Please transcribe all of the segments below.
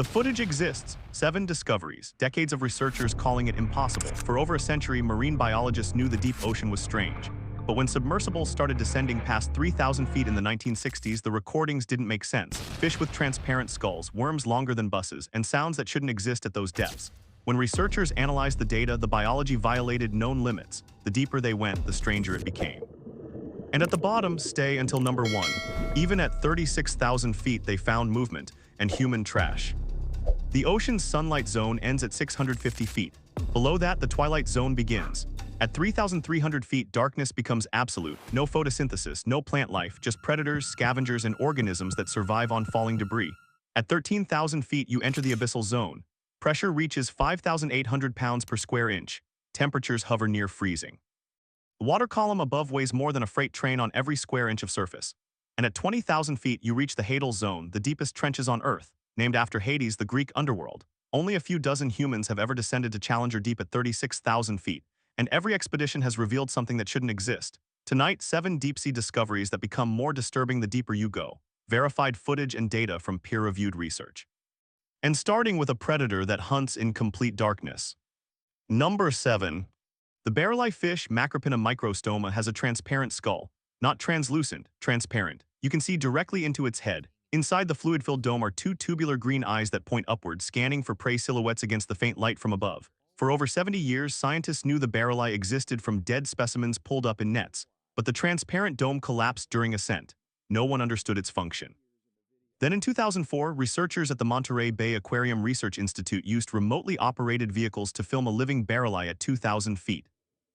The footage exists. 7 discoveries, decades of researchers calling it impossible. For over a century, marine biologists knew the deep ocean was strange. But when submersibles started descending past 3,000 feet in the 1960s, the recordings didn't make sense. Fish with transparent skulls, worms longer than buses, and sounds that shouldn't exist at those depths. When researchers analyzed the data, the biology violated known limits. The deeper they went, the stranger it became. And at the bottom, stay until number 1. Even at 36,000 feet, they found movement and human trash. The ocean's sunlight zone ends at 650 feet. Below that, the twilight zone begins. At 3,300 feet, darkness becomes absolute. No photosynthesis, no plant life, just predators, scavengers, and organisms that survive on falling debris. At 13,000 feet, you enter the abyssal zone. Pressure reaches 5,800 pounds per square inch. Temperatures hover near freezing. The water column above weighs more than a freight train on every square inch of surface. And at 20,000 feet, you reach the Hadal zone, the deepest trenches on Earth, named after Hades, the Greek underworld. Only a few dozen humans have ever descended to Challenger Deep at 36,000 feet, and every expedition has revealed something that shouldn't exist. Tonight, 7 deep-sea discoveries that become more disturbing the deeper you go. Verified footage and data from peer-reviewed research. And starting with a predator that hunts in complete darkness. Number 7. The Barreleye fish, Macropina microstoma, has a transparent skull. Not translucent, transparent. You can see directly into its head. Inside the fluid-filled dome are 2 tubular green eyes that point upward, scanning for prey silhouettes against the faint light from above. For over 70 years, scientists knew the Barreleye existed from dead specimens pulled up in nets, but the transparent dome collapsed during ascent. No one understood its function. Then in 2004, researchers at the Monterey Bay Aquarium Research Institute used remotely operated vehicles to film a living Barreleye at 2,000 feet.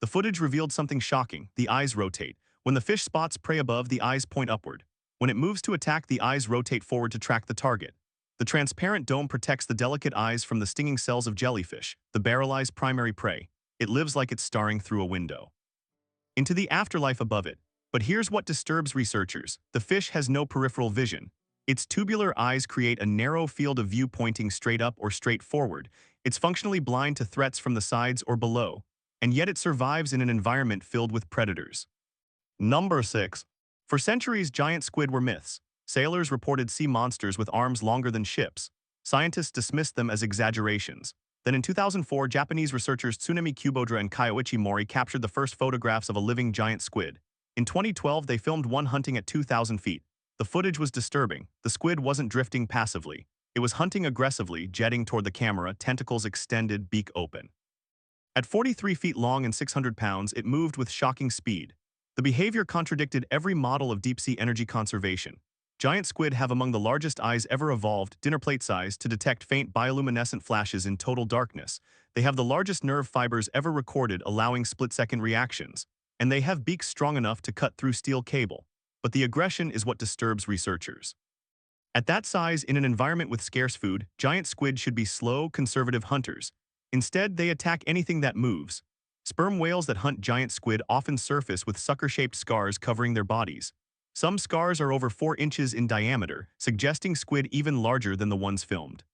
The footage revealed something shocking. The eyes rotate. When the fish spots prey above, the eyes point upward. When it moves to attack, the eyes rotate forward to track the target. The transparent dome protects the delicate eyes from the stinging cells of jellyfish, the Barreleye's primary prey. It lives like it's staring through a window into the afterlife above it. But here's what disturbs researchers. The fish has no peripheral vision. Its tubular eyes create a narrow field of view pointing straight up or straight forward. It's functionally blind to threats from the sides or below, and yet it survives in an environment filled with predators. Number 6. For centuries, giant squid were myths. Sailors reported sea monsters with arms longer than ships. Scientists dismissed them as exaggerations. Then in 2004, Japanese researchers Tsunemi Kubodra and Kyoichi Mori captured the first photographs of a living giant squid. In 2012, they filmed one hunting at 2,000 feet. The footage was disturbing. The squid wasn't drifting passively. It was hunting aggressively, jetting toward the camera, tentacles extended, beak open. At 43 feet long and 600 pounds, it moved with shocking speed. The behavior contradicted every model of deep-sea energy conservation. Giant squid have among the largest eyes ever evolved, dinner plate size, to detect faint bioluminescent flashes in total darkness. They have the largest nerve fibers ever recorded, allowing split-second reactions. And they have beaks strong enough to cut through steel cable. But the aggression is what disturbs researchers. At that size, in an environment with scarce food, giant squid should be slow, conservative hunters. Instead, they attack anything that moves. Sperm whales that hunt giant squid often surface with sucker-shaped scars covering their bodies. Some scars are over 4 inches in diameter, suggesting squid even larger than the ones filmed.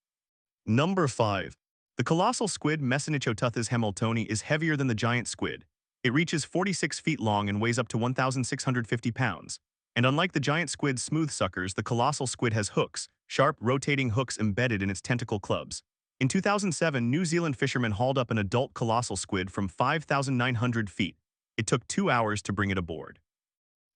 Number 5. The colossal squid Messinichotuthis hamiltoni is heavier than the giant squid. It reaches 46 feet long and weighs up to 1,650 pounds. And unlike the giant squid's smooth suckers, the colossal squid has hooks, sharp, rotating hooks embedded in its tentacle clubs. In 2007, New Zealand fishermen hauled up an adult colossal squid from 5,900 feet. It took 2 hours to bring it aboard.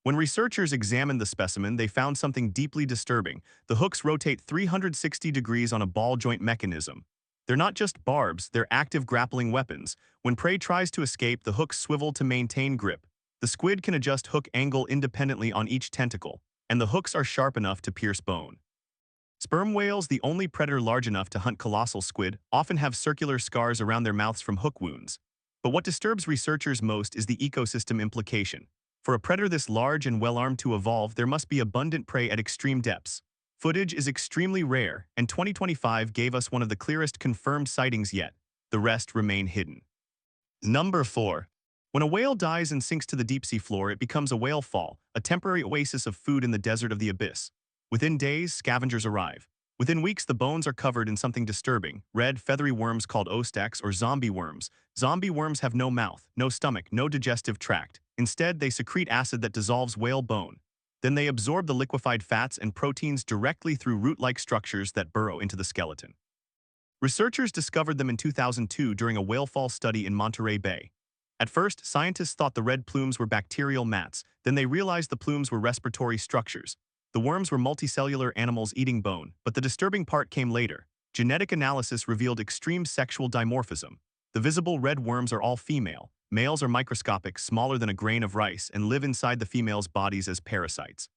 When researchers examined the specimen, they found something deeply disturbing. The hooks rotate 360 degrees on a ball joint mechanism. They're not just barbs, they're active grappling weapons. When prey tries to escape, the hooks swivel to maintain grip. The squid can adjust hook angle independently on each tentacle, and the hooks are sharp enough to pierce bone. Sperm whales, the only predator large enough to hunt colossal squid, often have circular scars around their mouths from hook wounds. But what disturbs researchers most is the ecosystem implication. For a predator this large and well-armed to evolve, there must be abundant prey at extreme depths. Footage is extremely rare, and 2025 gave us one of the clearest confirmed sightings yet. The rest remain hidden. Number 4. When a whale dies and sinks to the deep-sea floor, it becomes a whale fall, a temporary oasis of food in the desert of the abyss. Within days, scavengers arrive. Within weeks, the bones are covered in something disturbing, red, feathery worms called ostax or zombie worms. Zombie worms have no mouth, no stomach, no digestive tract. Instead, they secrete acid that dissolves whale bone. Then they absorb the liquefied fats and proteins directly through root-like structures that burrow into the skeleton. Researchers discovered them in 2002 during a whale fall study in Monterey Bay. At first, scientists thought the red plumes were bacterial mats, then they realized the plumes were respiratory structures. The worms were multicellular animals eating bone, but the disturbing part came later. Genetic analysis revealed extreme sexual dimorphism. The visible red worms are all female. Males are microscopic, smaller than a grain of rice, and live inside the females' bodies as parasites.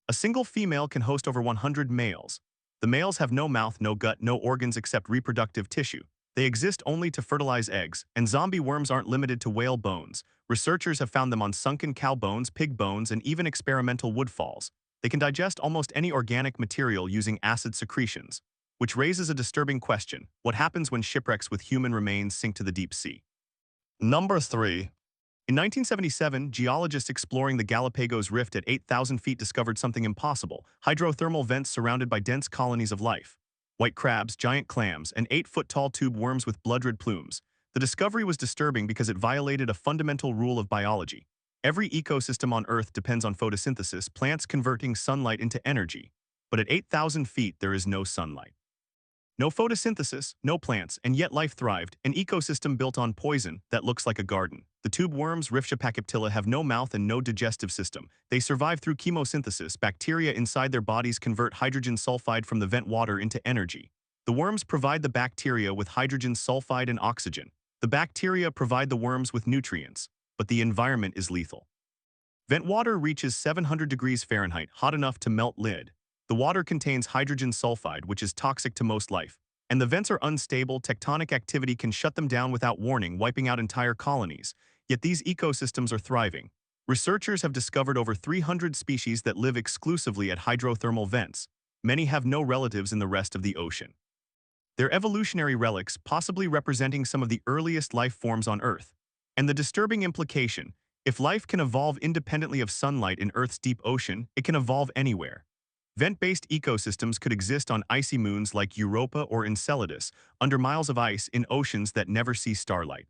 A single female can host over 100 males. The males have no mouth, no gut, no organs except reproductive tissue. They exist only to fertilize eggs, and zombie worms aren't limited to whale bones. Researchers have found them on sunken cow bones, pig bones, and even experimental woodfalls. They can digest almost any organic material using acid secretions, which raises a disturbing question: what happens when shipwrecks with human remains sink to the deep sea? Number 3. In 1977, geologists exploring the Galapagos Rift at 8,000 feet discovered something impossible: hydrothermal vents surrounded by dense colonies of life. White crabs, giant clams, and 8-foot-tall tube worms with blood-red plumes. The discovery was disturbing because it violated a fundamental rule of biology. Every ecosystem on Earth depends on photosynthesis, plants converting sunlight into energy. But at 8,000 feet, there is no sunlight. No photosynthesis, no plants, and yet life thrived, an ecosystem built on poison that looks like a garden. The tube worms Rifschapachyptila have no mouth and no digestive system. They survive through chemosynthesis. Bacteria inside their bodies convert hydrogen sulfide from the vent water into energy. The worms provide the bacteria with hydrogen sulfide and oxygen. The bacteria provide the worms with nutrients, but the environment is lethal. Vent water reaches 700 degrees Fahrenheit, hot enough to melt lead. The water contains hydrogen sulfide, which is toxic to most life. And the vents are unstable. Tectonic activity can shut them down without warning, wiping out entire colonies. Yet these ecosystems are thriving. Researchers have discovered over 300 species that live exclusively at hydrothermal vents. Many have no relatives in the rest of the ocean. They're evolutionary relics, possibly representing some of the earliest life forms on Earth. And the disturbing implication: if life can evolve independently of sunlight in Earth's deep ocean, it can evolve anywhere. Vent-based ecosystems could exist on icy moons like Europa or Enceladus, under miles of ice in oceans that never see starlight.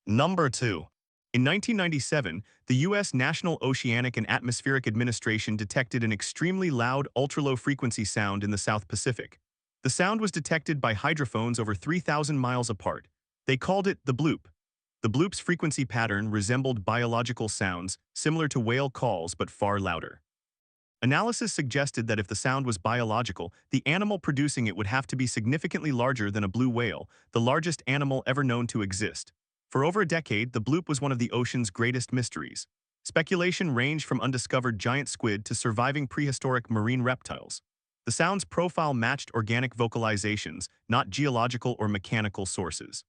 Number 2. In 1997, the U.S. National Oceanic and Atmospheric Administration detected an extremely loud, ultra-low-frequency sound in the South Pacific. The sound was detected by hydrophones over 3,000 miles apart. They called it the Bloop. The Bloop's frequency pattern resembled biological sounds, similar to whale calls but far louder. Analysis suggested that if the sound was biological, the animal producing it would have to be significantly larger than a blue whale, the largest animal ever known to exist. For over a decade, the bloop was one of the ocean's greatest mysteries. Speculation ranged from undiscovered giant squid to surviving prehistoric marine reptiles. The sound's profile matched organic vocalizations, not geological or mechanical sources.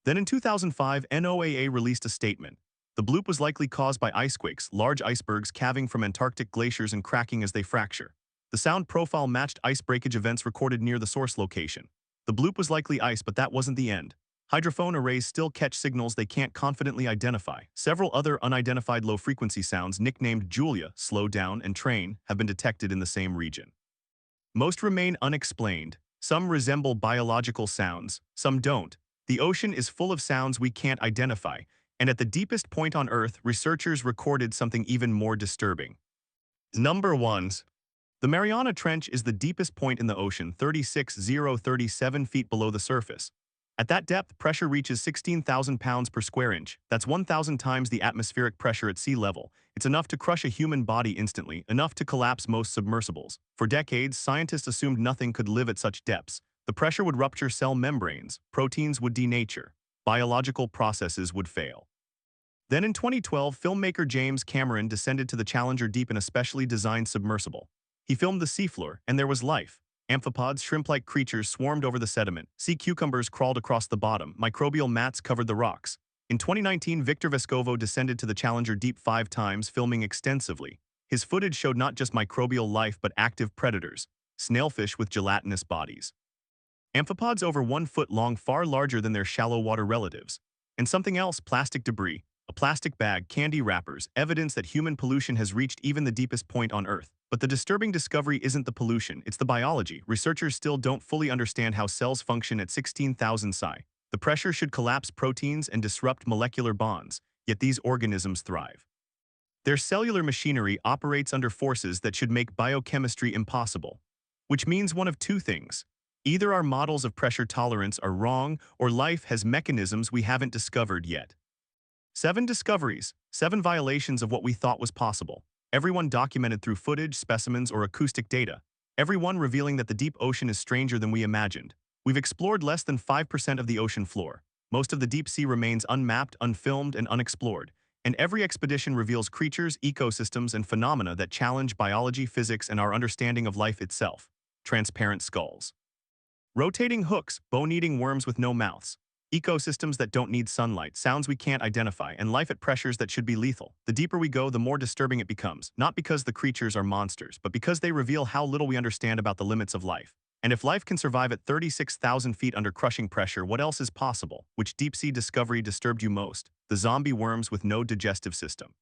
Then in 2005, NOAA released a statement. The bloop was likely caused by icequakes, large icebergs calving from Antarctic glaciers and cracking as they fracture. The sound profile matched ice breakage events recorded near the source location. The bloop was likely ice, but that wasn't the end. Hydrophone arrays still catch signals they can't confidently identify. Several other unidentified low-frequency sounds, nicknamed Julia, slow down, and train, have been detected in the same region. Most remain unexplained. Some resemble biological sounds, some don't. The ocean is full of sounds we can't identify. And at the deepest point on Earth, researchers recorded something even more disturbing. Number 1. The Mariana Trench is the deepest point in the ocean, 36,037 feet below the surface. At that depth, pressure reaches 16,000 pounds per square inch. That's 1,000 times the atmospheric pressure at sea level. It's enough to crush a human body instantly, enough to collapse most submersibles. For decades, scientists assumed nothing could live at such depths. The pressure would rupture cell membranes, proteins would denature, biological processes would fail. Then in 2012, filmmaker James Cameron descended to the Challenger Deep in a specially designed submersible. He filmed the seafloor, and there was life. Amphipods, shrimp-like creatures swarmed over the sediment. Sea cucumbers crawled across the bottom. Microbial mats covered the rocks. In 2019, Victor Vescovo descended to the Challenger Deep 5 times, filming extensively. His footage showed not just microbial life but active predators, snailfish with gelatinous bodies. Amphipods over 1 foot long, far larger than their shallow water relatives. And something else, plastic debris. A plastic bag, candy wrappers, evidence that human pollution has reached even the deepest point on Earth. But the disturbing discovery isn't the pollution, it's the biology. Researchers still don't fully understand how cells function at 16,000 psi. The pressure should collapse proteins and disrupt molecular bonds, yet these organisms thrive. Their cellular machinery operates under forces that should make biochemistry impossible. Which means one of two things. Either our models of pressure tolerance are wrong, or life has mechanisms we haven't discovered yet. 7 discoveries, 7 violations of what we thought was possible. Everyone documented through footage, specimens, or acoustic data. Everyone revealing that the deep ocean is stranger than we imagined. We've explored less than 5% of the ocean floor. Most of the deep sea remains unmapped, unfilmed, and unexplored. And every expedition reveals creatures, ecosystems, and phenomena that challenge biology, physics, and our understanding of life itself. Transparent skulls. Rotating hooks, bone-eating worms with no mouths. Ecosystems that don't need sunlight, sounds we can't identify, and life at pressures that should be lethal. The deeper we go, the more disturbing it becomes, not because the creatures are monsters, but because they reveal how little we understand about the limits of life. And if life can survive at 36,000 feet under crushing pressure, what else is possible? Which deep-sea discovery disturbed you most? The zombie worms with no digestive system.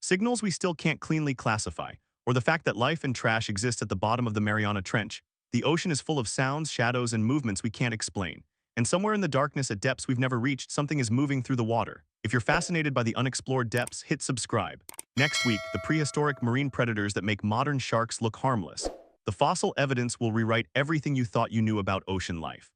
Signals we still can't cleanly classify, or the fact that life and trash exist at the bottom of the Mariana Trench. The ocean is full of sounds, shadows, and movements we can't explain. And somewhere in the darkness at depths we've never reached, something is moving through the water. If you're fascinated by the unexplored depths, hit subscribe. Next week, the prehistoric marine predators that make modern sharks look harmless. The fossil evidence will rewrite everything you thought you knew about ocean life.